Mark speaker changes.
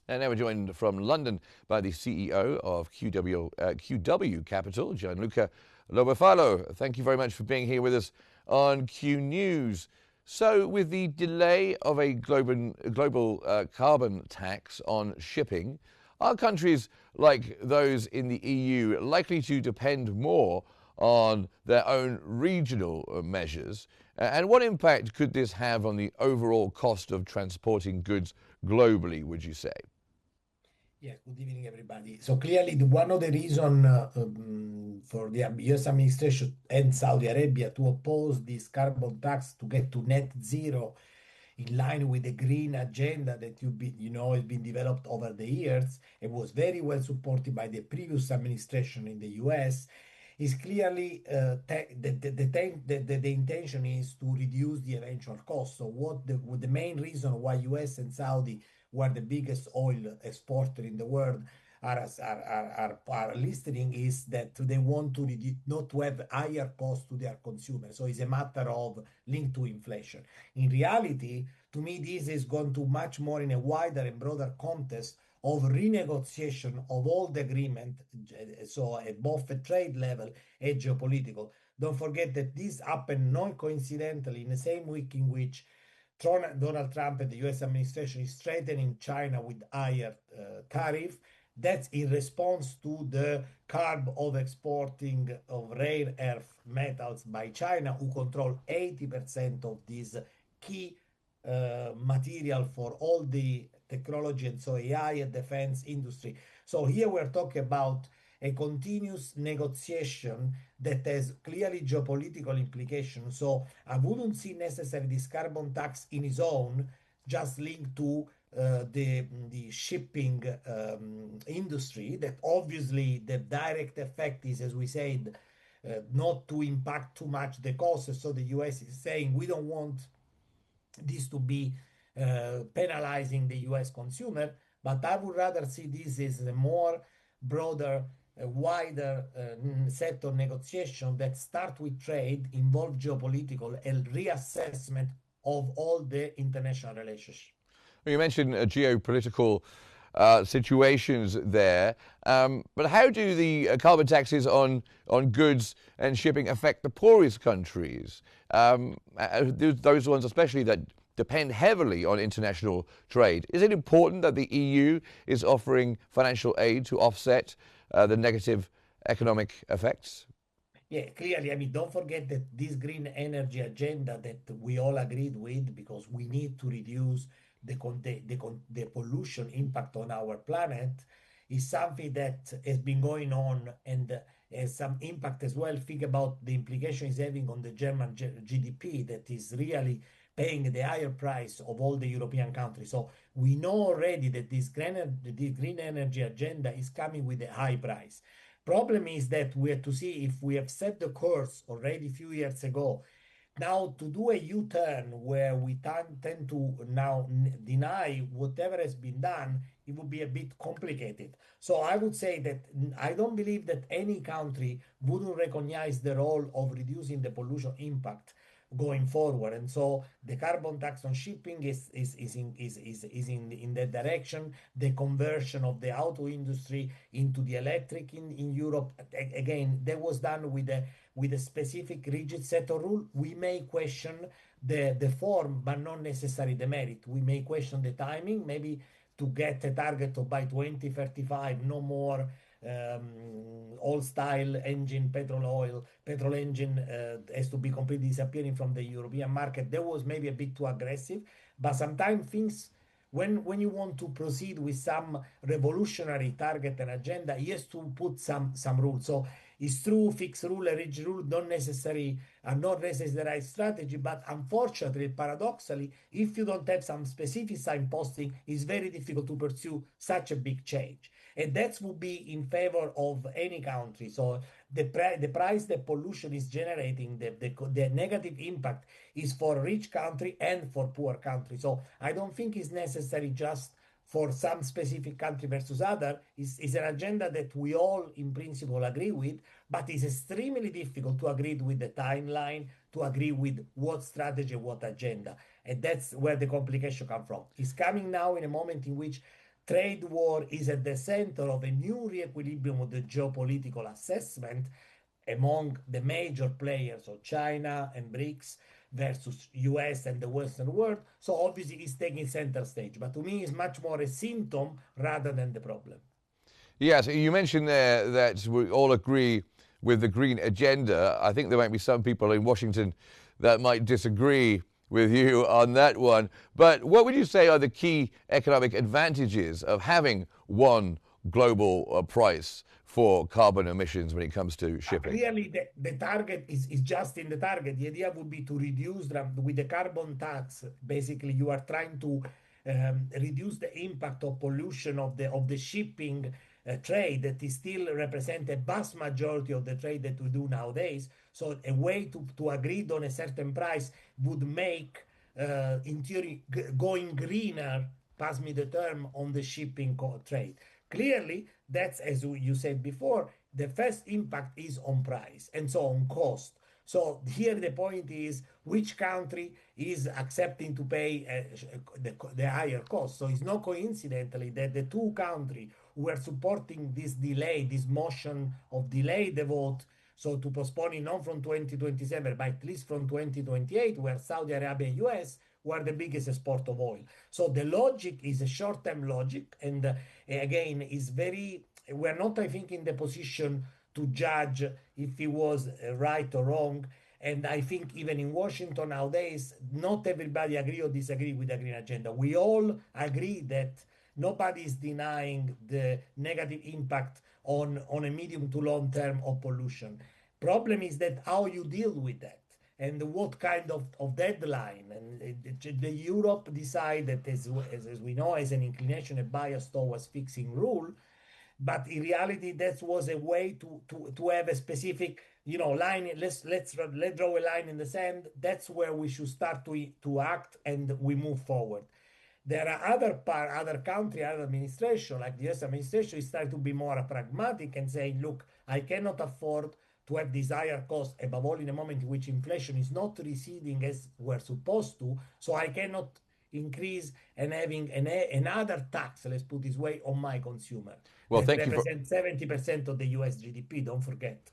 Speaker 1: And now we're joined from London by the CEO of QW Capital, Gianluca Lobafalo. Thank you very much for being here with us on Q News. So, with the delay of a global carbon tax on shipping, are countries like those in the EU likely to depend more on their own regional measures? And what impact could this have on the overall cost of transporting goods globally, would you say?
Speaker 2: Yeah, good evening, everybody. So clearly, one of the reasons for the US administration and Saudi Arabia to oppose this carbon tax to get to net zero in line with the green agenda that has been developed over the years and was very well supported by the previous administration in the US is clearly the intention is to reduce the eventual cost. So what the main reason why US and Saudi were the biggest oil exporter in the world are listening is that they want to not to have higher cost to their consumers. So it's a matter of linked to inflation. In reality, to me, this is going to much more in a wider and broader context of renegotiation of all the agreement, so at both a trade level and geopolitical. Don't forget that this happened not coincidentally in the same week in which Donald Trump and the US administration is threatening China with higher tariff. That's in response to the curb of exporting of rare earth metals by China, who control 80% of this key material for all the technology and so AI and defense industry. So here we're talking about a continuous negotiation that has clearly geopolitical implications. So I wouldn't see necessarily this carbon tax in its own just linked to the shipping industry. That obviously the direct effect is, as we said, not to impact too much the costs. So the US is saying we don't want this to be penalizing the US consumer, but I would rather see this as a more broader, wider set of negotiation that start with trade, involve geopolitical and reassessment of all the international relationships.
Speaker 1: Well, you mentioned geopolitical situations there, but how do the carbon taxes on goods and shipping affect the poorest countries? Those ones, especially that depend heavily on international trade. Is it important that the EU is offering financial aid to offset the negative economic effects?
Speaker 2: Yeah, clearly. I mean, don't forget that this green energy agenda that we all agreed with, because we need to reduce the pollution impact on our planet, is something that has been going on and has some impact as well. Think about the implication it's having on the German GDP that is really paying the higher price of all the European countries. So we know already that the green energy agenda is coming with a high price. Problem is that we have to see if we have set the course already a few years ago. Now, to do a U-turn where we tend to now deny whatever has been done, it would be a bit complicated. So I would say that I don't believe that any country wouldn't recognize the role of reducing the pollution impact going forward. And so the carbon tax on shipping is in that direction. The conversion of the auto industry into the electric in Europe, again, that was done with a specific rigid set of rule. We may question the form, but not necessarily the merit. We may question the timing, maybe to get a target of by 2035, no more old style engine, petrol engine has to be completely disappearing from the European market. That was maybe a bit too aggressive, but sometimes things, when you want to proceed with some revolutionary target and agenda, you have to put some rules. So it's true, fixed rule and rigid rule are not necessarily the right strategy, but unfortunately, paradoxically, if you don't have some specific signposting, it's very difficult to pursue such a big change. And that would be in favor of any country. So the price that pollution is generating, the negative impact is for rich country and for poor country. So I don't think it's necessary just for some specific country versus other. Is an agenda that we all in principle agree with, but it's extremely difficult to agree with the timeline, to agree with what strategy, what agenda. And that's where the complication comes from. It's coming now in a moment in which trade war is at the center of a new re-equilibrium of the geopolitical assessment among the major players of China and BRICS versus US and the Western world. So obviously it's taking center stage. But to me, it's much more a symptom rather than the problem.
Speaker 1: Yes, you mentioned there that we all agree with the green agenda. I think there might be some people in Washington that might disagree with you on that one. But what would you say are the key economic advantages of having one global price for carbon emissions when it comes to shipping?
Speaker 2: Clearly, the target is just in the target. The idea would be to reduce with the carbon tax. Basically, you are trying to reduce the impact of pollution of the shipping trade that is still represent a vast majority of the trade that we do nowadays. So a way to agree on a certain price would make, in theory, going greener, pass me the term, on the shipping trade. Clearly, that's as you said before, the first impact is on price and so on cost. So here the point is which country is accepting to pay the higher cost. So it's not coincidentally that the two countries who are supporting this delay, this motion of delay the vote, so to postpone it not from 2027, but at least from 2028, where Saudi Arabia and US were the biggest export of oil. So the logic is a short-term logic, and again, is very. We're not, I think, in the position to judge if he was right or wrong. And I think even in Washington nowadays, not everybody agree or disagree with the green agenda. We all agree that nobody is denying the negative impact on a medium to long term of pollution. Problem is that how you deal with that and what kind of deadline. And the Europe decided, as we know, as an inclination, a bias towards fixing rule, but in reality that was a way to have a specific line. Let's draw a line in the sand. That's where we should start to act, and we move forward. There are other country, other administration, like the US administration, is starting to be more pragmatic and say, look, I cannot afford to have this higher cost, above all in a moment in which inflation is not receding as we're supposed to, so I cannot increase and having another tax, let's put this way, on my consumer
Speaker 1: Well,
Speaker 2: that
Speaker 1: thank you for
Speaker 2: represents 70% of the US GDP, don't forget.